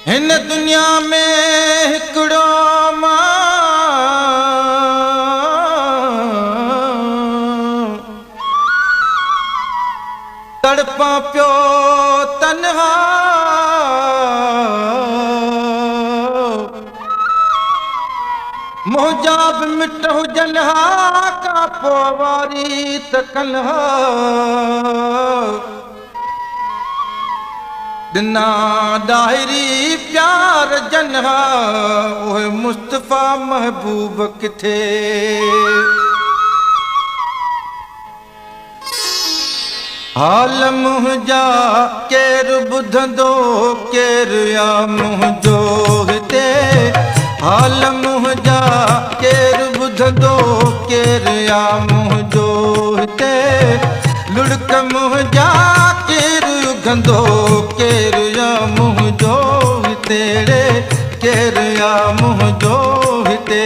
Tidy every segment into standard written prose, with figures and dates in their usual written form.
हिन दुनिया में हिकिड़ो तड़पा पियो तन्हा मोजा बि मिट हुजनि हा का पोइ वारी त कन्हा दिना डायरी प्यार जनहा ओए मुस्तफा महबूब किथे हाल मुंहिंजा केरु ॿुधंदो केरु या मुंहिंजो हिते हाल मुंहिंजा केरु ॿुधंदो केरु या मुंहिंजो हिते लुड़क मुंहिंजा केरु उघंदो केरु या मुंहिंजो हिते केरु या मुंहिंजो हिते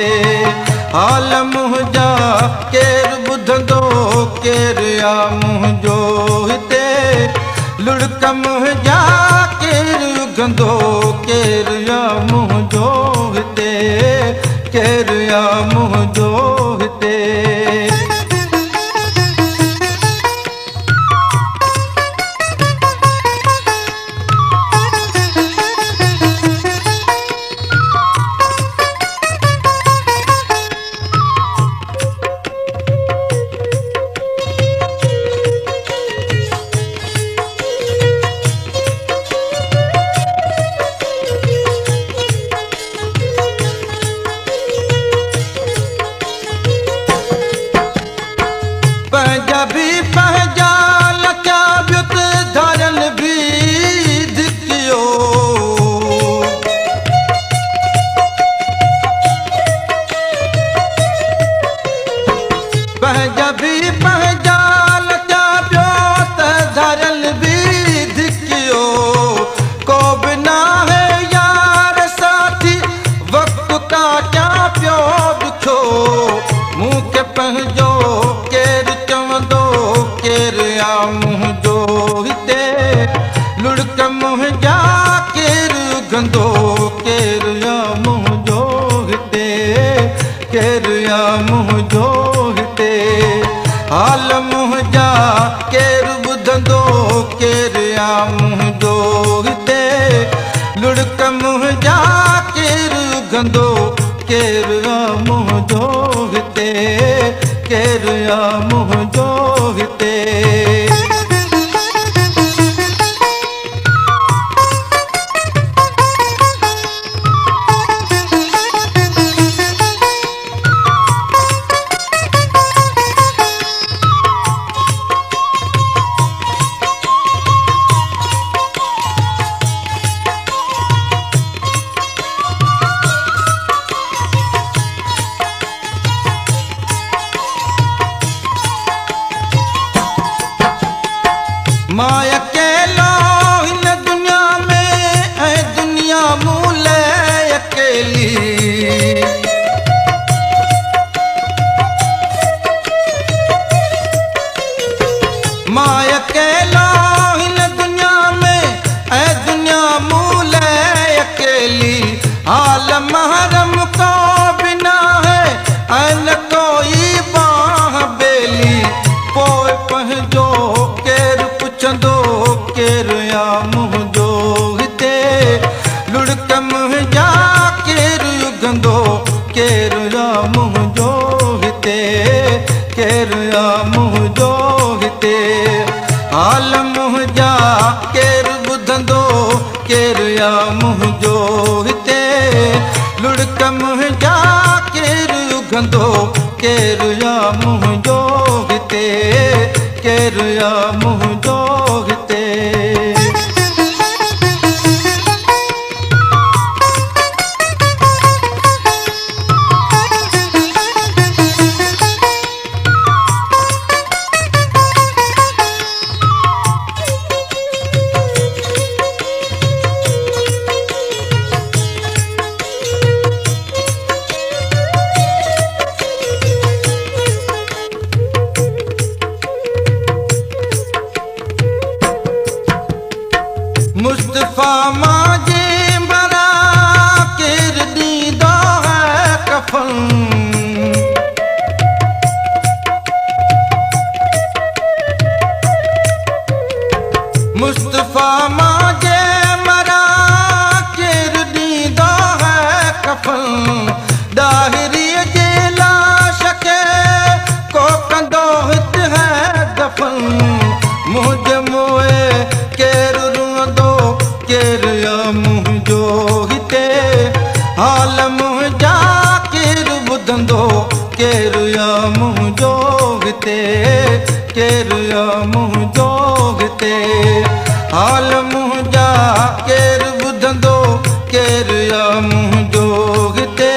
हाल मुंहिंजा केरु ॿुधंदो केरु या मुंहिंजो हिते लुड़क मुंहिंजा केरु उघंदो केरु या मुंहिंजो हिते केरु या मुंहिंजो हिते लुड़क मुंहिंजा केरु उघंदो केरु या मुंहिंजो हिते केरु या मुंहिंजो हिते हाल मुंहिंजा केरु ॿुधंदो केरु या मुंहिंजो हिते लुड़क मुंहिंजा केरु उघंदो केरु या मुंहिंजो हिते केरु या मुंहिंजो हिते मां अकेलो हिन दुनिया में ऐं दुनिया मूं लाइ अकेली मां अकेलो हिन दुनिया में ऐं दुनिया मूं लाइ अकेली हाल महरम को बिना है ऐं न कोई बाह बेली पोइ पंहिंजो केरु या मुंहिंजो हिते लुड़क मुंहिंजा केरु उघंदो केरु या मुंहिंजो हिते केरु या मुंहिंजो हिते हाल मुंहिंजा केरु ॿुधंदो केरु या मुंहिंजो हिते लुड़क मुंहिंजा केरु उघंदो केरु या मुंहिंजो हिते केरु या मुंहिंजो हिते केर ॿुधंदो केर या मुंहुं जोगिते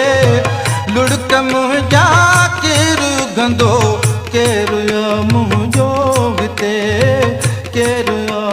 लुड़क मुंहुं जा केर उघंदो केर या मुंहुं जोगिते केर या